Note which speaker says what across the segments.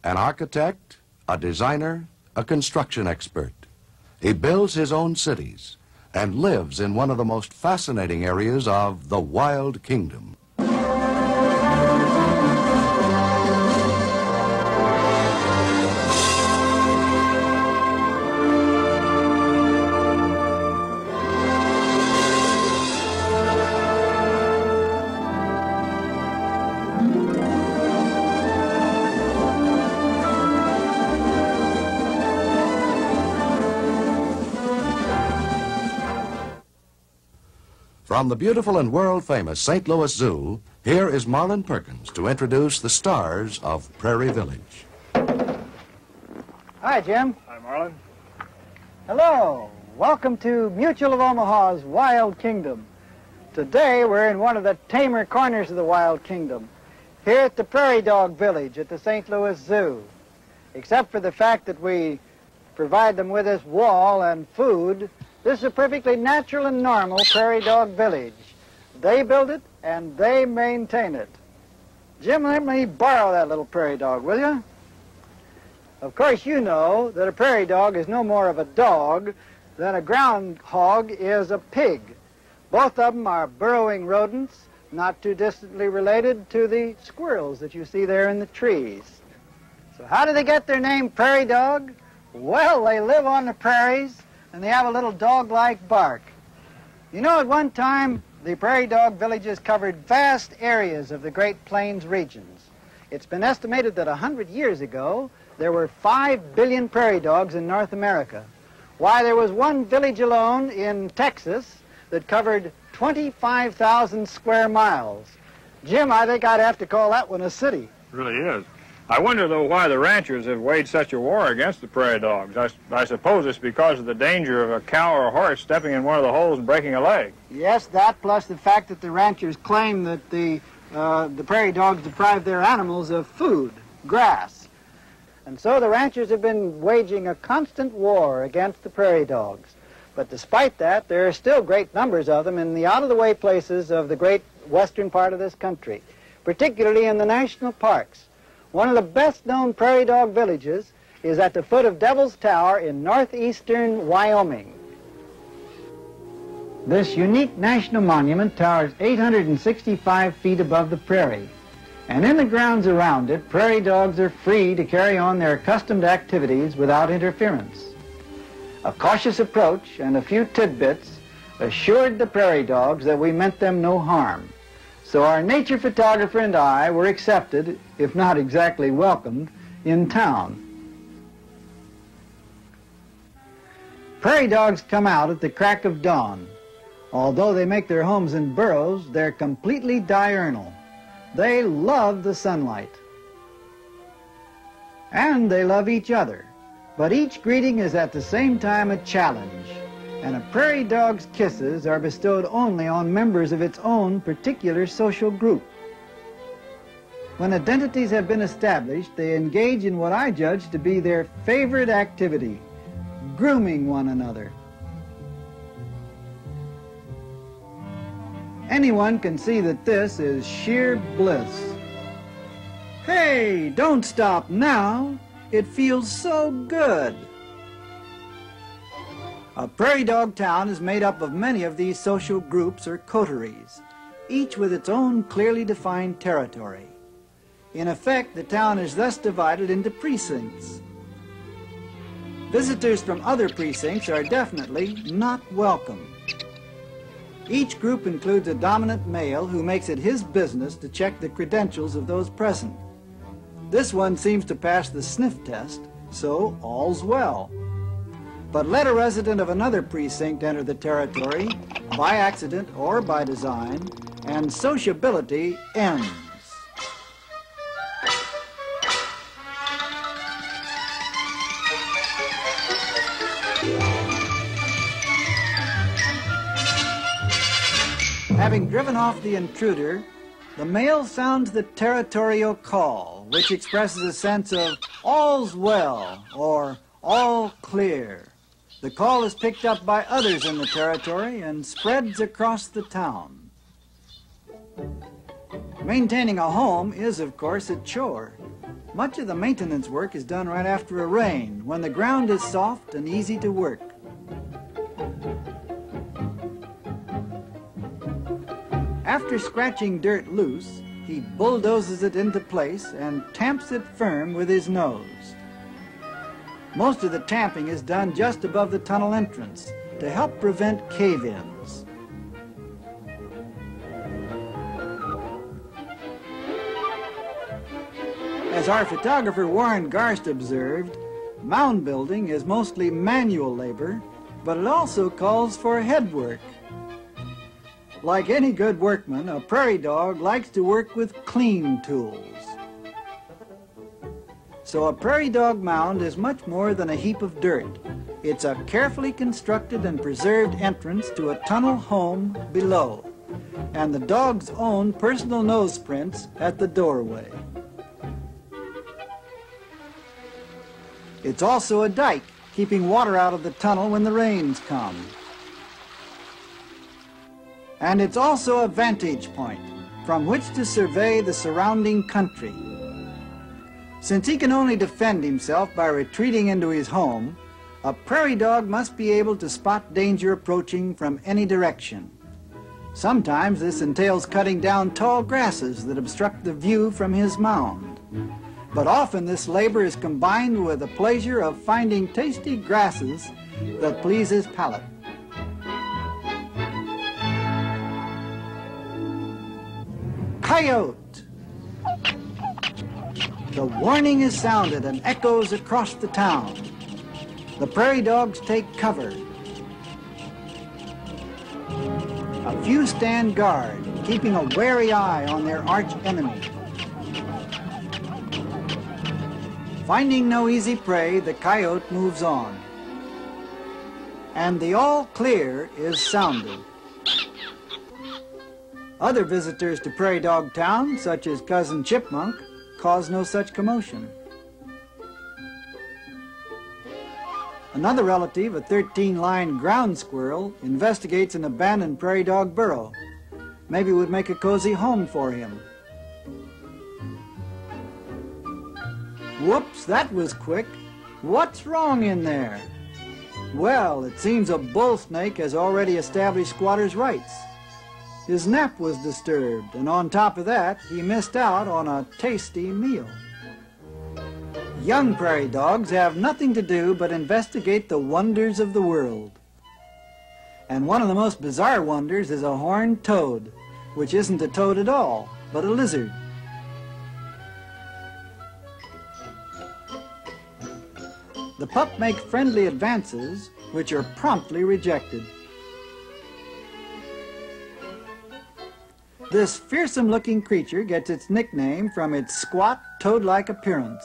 Speaker 1: An architect, a designer, a construction expert. He builds his own cities and lives in one of the most fascinating areas of the Wild Kingdom. From the beautiful and world-famous St. Louis Zoo, here is Marlin Perkins to introduce the stars of Prairie Village.
Speaker 2: Hi, Jim.
Speaker 3: Hi, Marlin.
Speaker 2: Hello. Welcome to Mutual of Omaha's Wild Kingdom. Today, we're in one of the tamer corners of the Wild Kingdom, here at the Prairie Dog Village at the St. Louis Zoo. Except for the fact that we provide them with this wall and food, this is a perfectly natural and normal Prairie Dog Village. They build it and they maintain it. Jim, let me borrow that little prairie dog, will you? Of course, you know that a prairie dog is no more of a dog than a groundhog is a pig. Both of them are burrowing rodents, not too distantly related to the squirrels that you see there in the trees. So how do they get their name prairie dog? Well, they live on the prairies, and they have a little dog-like bark. You know, at one time, the prairie dog villages covered vast areas of the Great Plains regions. It's been estimated that 100 years ago, there were 5 billion prairie dogs in North America. Why, there was one village alone in Texas that covered 25,000 square miles. Jim, I think I'd have to call that one a city.
Speaker 3: It really is. I wonder, though, why the ranchers have waged such a war against the prairie dogs. I suppose it's because of the danger of a cow or a horse stepping in one of the holes and breaking a leg.
Speaker 2: Yes, that plus the fact that the ranchers claim that the prairie dogs deprive their animals of food, grass. And so the ranchers have been waging a constant war against the prairie dogs. But despite that, there are still great numbers of them in the out-of-the-way places of the great western part of this country, particularly in the national parks. One of the best-known prairie dog villages is at the foot of Devil's Tower in northeastern Wyoming. This unique national monument towers 865 feet above the prairie, and in the grounds around it, prairie dogs are free to carry on their accustomed activities without interference. A cautious approach and a few tidbits assured the prairie dogs that we meant them no harm. So our nature photographer and I were accepted, if not exactly welcomed, in town. Prairie dogs come out at the crack of dawn. Although they make their homes in burrows, they're completely diurnal. They love the sunlight. And they love each other. But each greeting is at the same time a challenge. And a prairie dog's kisses are bestowed only on members of its own particular social group. When identities have been established, they engage in what I judge to be their favorite activity, grooming one another. Anyone can see that this is sheer bliss. Hey, don't stop now. It feels so good. A prairie dog town is made up of many of these social groups or coteries, each with its own clearly defined territory. In effect, the town is thus divided into precincts. Visitors from other precincts are definitely not welcome. Each group includes a dominant male who makes it his business to check the credentials of those present. This one seems to pass the sniff test, so all's well. But let a resident of another precinct enter the territory, by accident or by design, and sociability ends. Having driven off the intruder, the male sounds the territorial call, which expresses a sense of all's well or all clear. The call is picked up by others in the territory and spreads across the town. Maintaining a home is, of course, a chore. Much of the maintenance work is done right after a rain, when the ground is soft and easy to work. After scratching dirt loose, he bulldozes it into place and tamps it firm with his nose. Most of the tamping is done just above the tunnel entrance to help prevent cave-ins. As our photographer Warren Garst observed, mound building is mostly manual labor, but it also calls for headwork. Like any good workman, a prairie dog likes to work with clean tools. So a prairie dog mound is much more than a heap of dirt. It's a carefully constructed and preserved entrance to a tunnel home below, and the dog's own personal nose prints at the doorway. It's also a dike, keeping water out of the tunnel when the rains come. And it's also a vantage point from which to survey the surrounding country. Since he can only defend himself by retreating into his home, a prairie dog must be able to spot danger approaching from any direction. Sometimes this entails cutting down tall grasses that obstruct the view from his mound. But often this labor is combined with the pleasure of finding tasty grasses that please his palate. Coyote! The warning is sounded and echoes across the town. The prairie dogs take cover. A few stand guard, keeping a wary eye on their arch enemy. Finding no easy prey, the coyote moves on. And the all clear is sounded. Other visitors to Prairie Dog Town, such as Cousin Chipmunk, cause no such commotion. Another relative, a 13-line ground squirrel, investigates an abandoned prairie dog burrow. Maybe it would make a cozy home for him. Whoops, that was quick. What's wrong in there? Well, it seems a bull snake has already established squatters' rights. His nap was disturbed, and on top of that, he missed out on a tasty meal. Young prairie dogs have nothing to do but investigate the wonders of the world. And one of the most bizarre wonders is a horned toad, which isn't a toad at all, but a lizard. The pup makes friendly advances, which are promptly rejected. This fearsome-looking creature gets its nickname from its squat, toad-like appearance.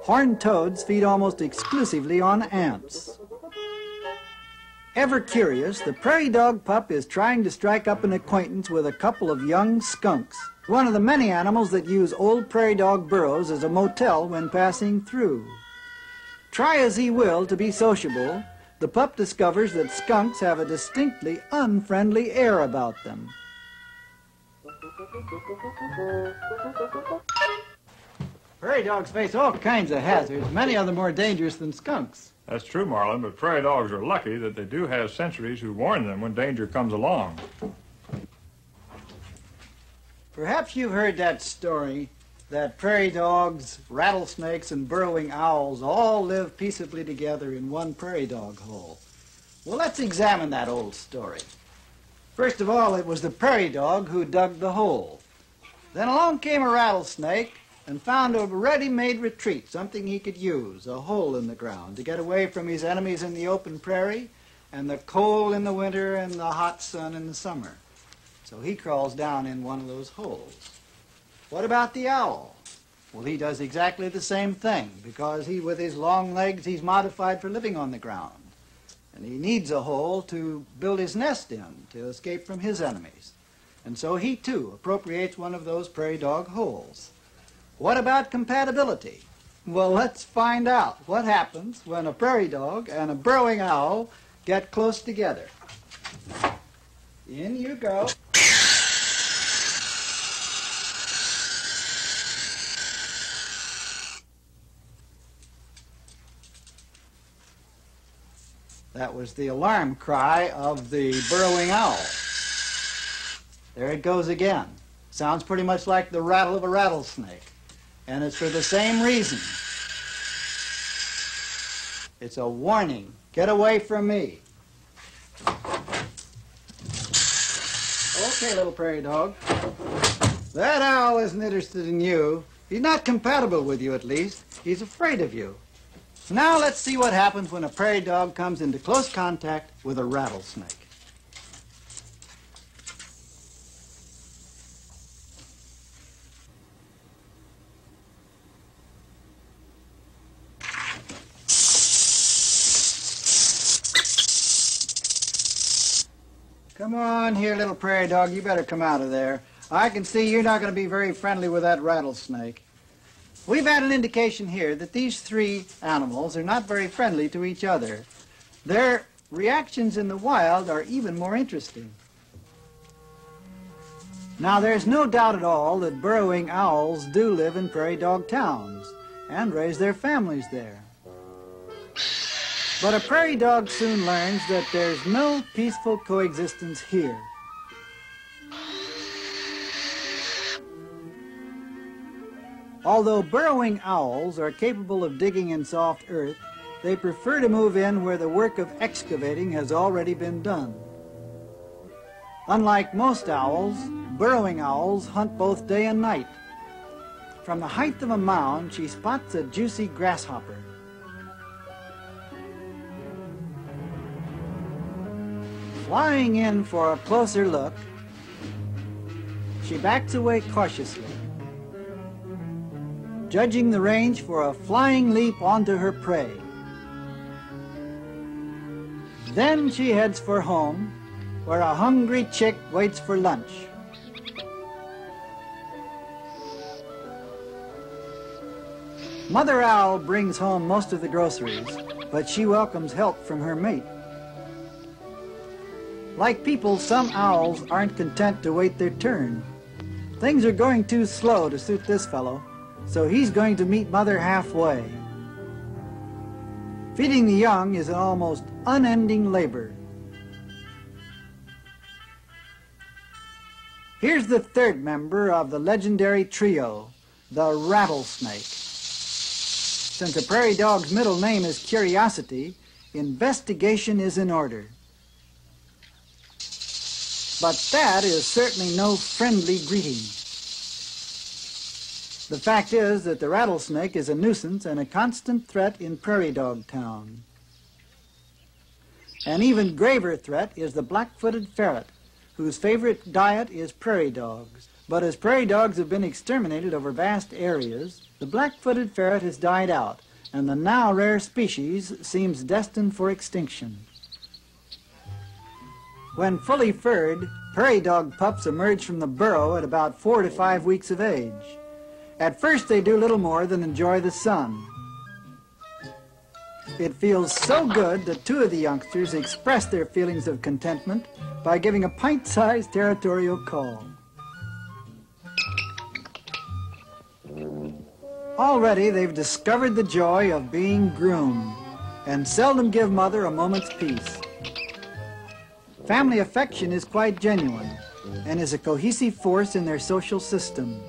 Speaker 2: Horned toads feed almost exclusively on ants. Ever curious, the prairie dog pup is trying to strike up an acquaintance with a couple of young skunks, one of the many animals that use old prairie dog burrows as a motel when passing through. Try as he will to be sociable, the pup discovers that skunks have a distinctly unfriendly air about them. Prairie dogs face all kinds of hazards, many of them more dangerous than skunks.
Speaker 3: That's true, Marlin, but prairie dogs are lucky that they do have sentries who warn them when danger comes along.
Speaker 2: Perhaps you've heard that story that prairie dogs, rattlesnakes, and burrowing owls all live peaceably together in one prairie dog hole. Well, let's examine that old story. First of all, it was the prairie dog who dug the hole. Then along came a rattlesnake and found a ready-made retreat, something he could use, a hole in the ground, to get away from his enemies in the open prairie and the cold in the winter and the hot sun in the summer. So he crawls down in one of those holes. What about the owl? Well, he does exactly the same thing, because with his long legs, he's modified for living on the ground. And he needs a hole to build his nest in, to escape from his enemies. And so he, too, appropriates one of those prairie dog holes. What about compatibility? Well, let's find out what happens when a prairie dog and a burrowing owl get close together. In you go. That was the alarm cry of the burrowing owl. There it goes again. Sounds pretty much like the rattle of a rattlesnake. And it's for the same reason. It's a warning. Get away from me. Okay, little prairie dog. That owl isn't interested in you. He's not compatible with you, at least. He's afraid of you. So now let's see what happens when a prairie dog comes into close contact with a rattlesnake. Come on here, little prairie dog. You better come out of there. I can see you're not going to be very friendly with that rattlesnake. We've had an indication here that these three animals are not very friendly to each other. Their reactions in the wild are even more interesting. Now, there's no doubt at all that burrowing owls do live in prairie dog towns and raise their families there. But a prairie dog soon learns that there's no peaceful coexistence here. Although burrowing owls are capable of digging in soft earth, they prefer to move in where the work of excavating has already been done. Unlike most owls, burrowing owls hunt both day and night. From the height of a mound, she spots a juicy grasshopper. Flying in for a closer look, she backs away cautiously, judging the range for a flying leap onto her prey. Then she heads for home, where a hungry chick waits for lunch. Mother owl brings home most of the groceries, but she welcomes help from her mate. Like people, some owls aren't content to wait their turn. Things are going too slow to suit this fellow, so he's going to meet Mother halfway. Feeding the young is an almost unending labor. Here's the third member of the legendary trio, the rattlesnake. Since a prairie dog's middle name is Curiosity, investigation is in order. But that is certainly no friendly greeting. The fact is that the rattlesnake is a nuisance and a constant threat in Prairie Dog Town. An even graver threat is the black-footed ferret, whose favorite diet is prairie dogs. But as prairie dogs have been exterminated over vast areas, the black-footed ferret has died out, and the now rare species seems destined for extinction. When fully furred, prairie dog pups emerge from the burrow at about 4 to 5 weeks of age. At first, they do little more than enjoy the sun. It feels so good that two of the youngsters express their feelings of contentment by giving a pint-sized territorial call. Already, they've discovered the joy of being groomed and seldom give Mother a moment's peace. Family affection is quite genuine and is a cohesive force in their social system.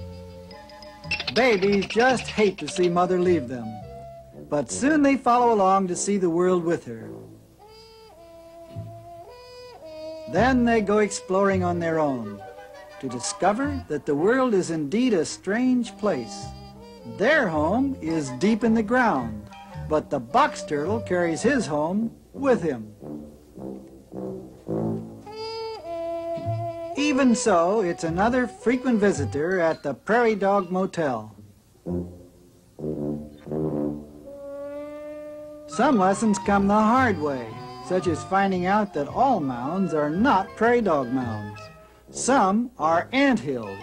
Speaker 2: Babies just hate to see Mother leave them, but soon they follow along to see the world with her. Then they go exploring on their own to discover that the world is indeed a strange place. Their home is deep in the ground, but the box turtle carries his home with him. Even so, it's another frequent visitor at the Prairie Dog Motel. Some lessons come the hard way, such as finding out that all mounds are not prairie dog mounds. Some are anthills.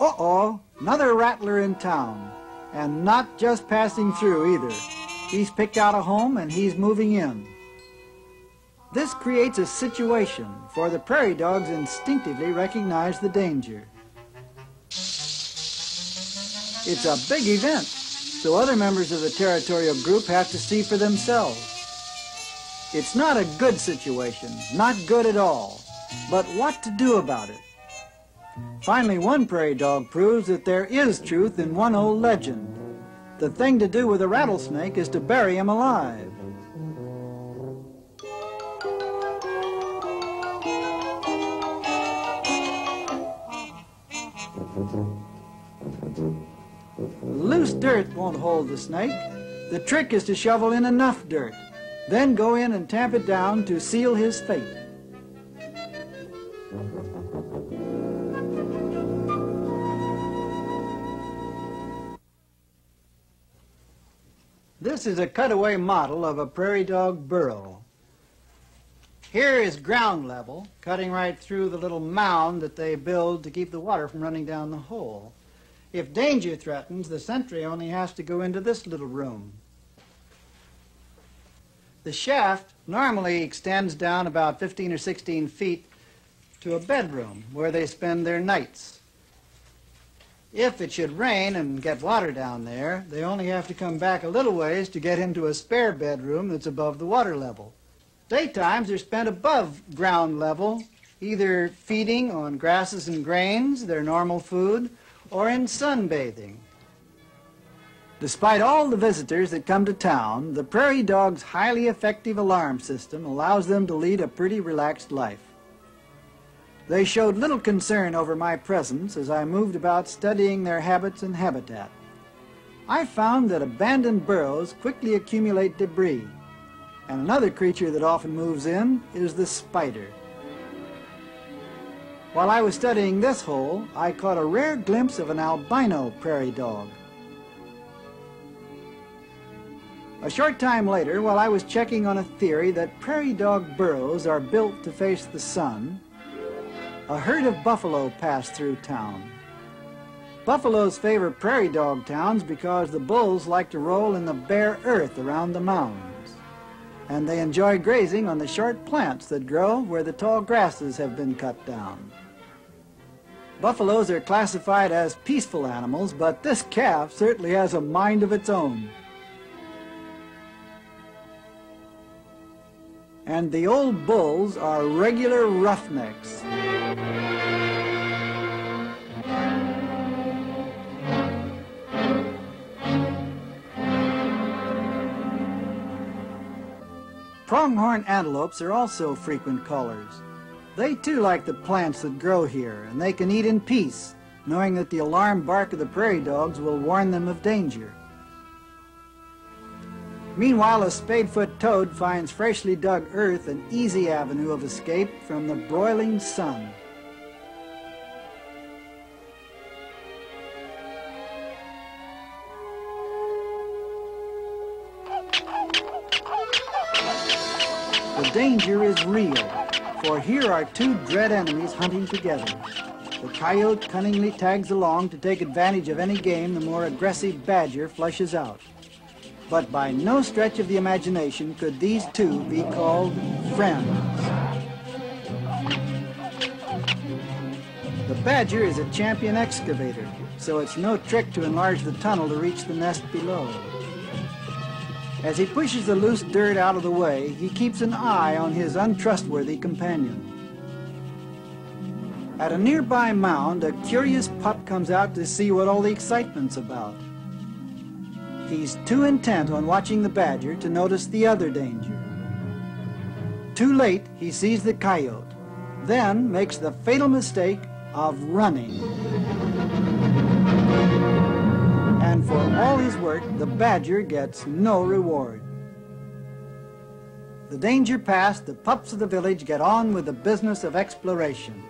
Speaker 2: Uh-oh, another rattler in town. And not just passing through either. He's picked out a home and he's moving in. This creates a situation, for the prairie dogs instinctively recognize the danger. It's a big event, so other members of the territorial group have to see for themselves. It's not a good situation, not good at all, but what to do about it? Finally, one prairie dog proves that there is truth in one old legend. The thing to do with a rattlesnake is to bury him alive. Loose dirt won't hold the snake. The trick is to shovel in enough dirt, then go in and tamp it down to seal his fate. This is a cutaway model of a prairie dog burrow. Here is ground level, cutting right through the little mound that they build to keep the water from running down the hole. If danger threatens, the sentry only has to go into this little room. The shaft normally extends down about 15 or 16 feet to a bedroom where they spend their nights. If it should rain and get water down there, they only have to come back a little ways to get into a spare bedroom that's above the water level. Daytimes are spent above ground level, either feeding on grasses and grains, their normal food, or in sunbathing. Despite all the visitors that come to town, the prairie dog's highly effective alarm system allows them to lead a pretty relaxed life. They showed little concern over my presence as I moved about studying their habits and habitat. I found that abandoned burrows quickly accumulate debris, and another creature that often moves in is the spider. While I was studying this hole, I caught a rare glimpse of an albino prairie dog. A short time later, while I was checking on a theory that prairie dog burrows are built to face the sun, a herd of buffalo passed through town. Buffaloes favor prairie dog towns because the bulls like to roll in the bare earth around the mounds, and they enjoy grazing on the short plants that grow where the tall grasses have been cut down. Buffaloes are classified as peaceful animals, but this calf certainly has a mind of its own. And the old bulls are regular roughnecks. Pronghorn antelopes are also frequent callers. They too like the plants that grow here, and they can eat in peace, knowing that the alarm bark of the prairie dogs will warn them of danger. Meanwhile, a spadefoot toad finds freshly dug earth an easy avenue of escape from the broiling sun. The danger is real, for here are two dread enemies hunting together. The coyote cunningly tags along to take advantage of any game the more aggressive badger flushes out. But by no stretch of the imagination could these two be called friends. The badger is a champion excavator, so it's no trick to enlarge the tunnel to reach the nest below. As he pushes the loose dirt out of the way, he keeps an eye on his untrustworthy companion. At a nearby mound, a curious pup comes out to see what all the excitement's about. He's too intent on watching the badger to notice the other danger. Too late, he sees the coyote, then makes the fatal mistake of running. And for all his work, the badger gets no reward. The danger past, the pups of the village get on with the business of exploration.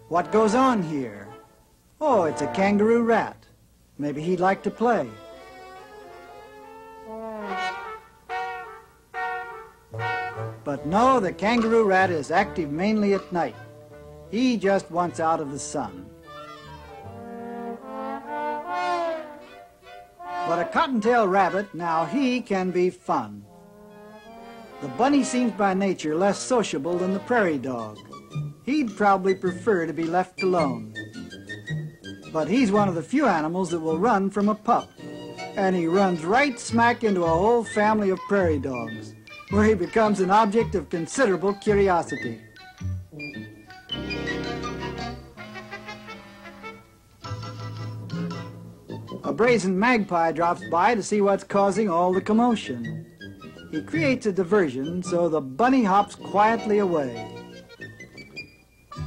Speaker 2: What goes on here? Oh, it's a kangaroo rat. Maybe he'd like to play. But no, the kangaroo rat is active mainly at night. He just wants out of the sun. But a cottontail rabbit, now he can be fun. The bunny seems by nature less sociable than the prairie dog. He'd probably prefer to be left alone. But he's one of the few animals that will run from a pup. And he runs right smack into a whole family of prairie dogs, where he becomes an object of considerable curiosity. A brazen magpie drops by to see what's causing all the commotion. He creates a diversion, so the bunny hops quietly away.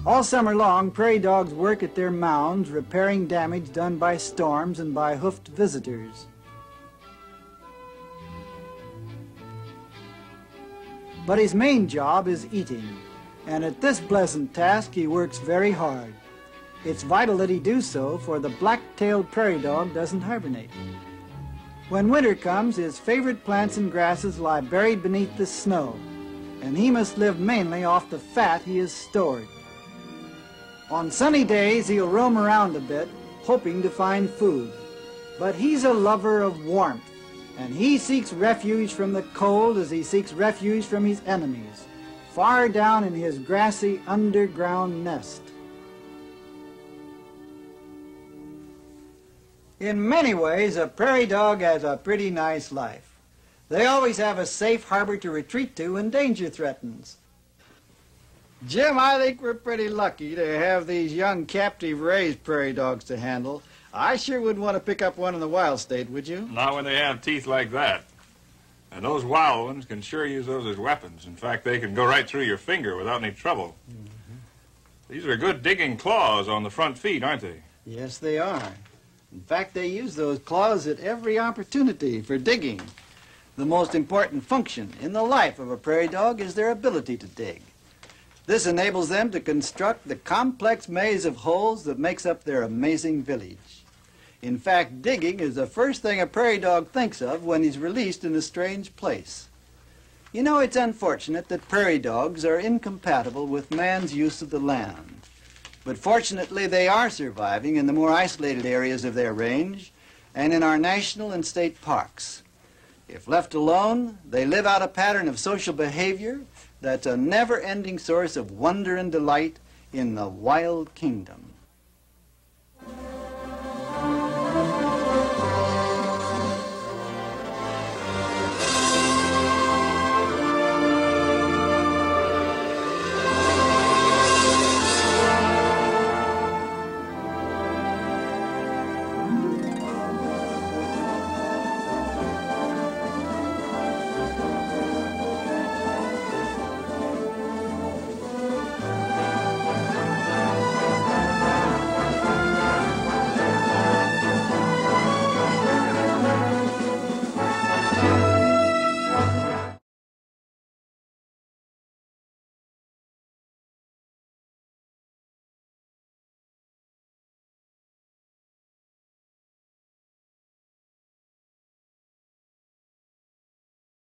Speaker 2: All summer long, prairie dogs work at their mounds, repairing damage done by storms and by hoofed visitors. But his main job is eating, and at this pleasant task he works very hard. It's vital that he do so, for the black-tailed prairie dog doesn't hibernate. When winter comes, his favorite plants and grasses lie buried beneath the snow, and he must live mainly off the fat he has stored. On sunny days, he'll roam around a bit, hoping to find food. But he's a lover of warmth, and he seeks refuge from the cold as he seeks refuge from his enemies, far down in his grassy underground nest. In many ways, a prairie dog has a pretty nice life. They always have a safe harbor to retreat to when danger threatens. Jim, I think we're pretty lucky to have these young captive-raised prairie dogs to handle. I sure wouldn't want to pick up one in the wild state, would you?
Speaker 3: Not when they have teeth like that. And those wild ones can sure use those as weapons. In fact, they can go right through your finger without any trouble. These are good digging claws on the front feet, aren't they?
Speaker 2: Yes, they are. In fact, they use those claws at every opportunity for digging. The most important function in the life of a prairie dog is their ability to dig. This enables them to construct the complex maze of holes that makes up their amazing village. In fact, digging is the first thing a prairie dog thinks of when he's released in a strange place. You know, it's unfortunate that prairie dogs are incompatible with man's use of the land. But fortunately, they are surviving in the more isolated areas of their range and in our national and state parks. If left alone, they live out a pattern of social behavior that's a never-ending source of wonder and delight in the wild kingdom.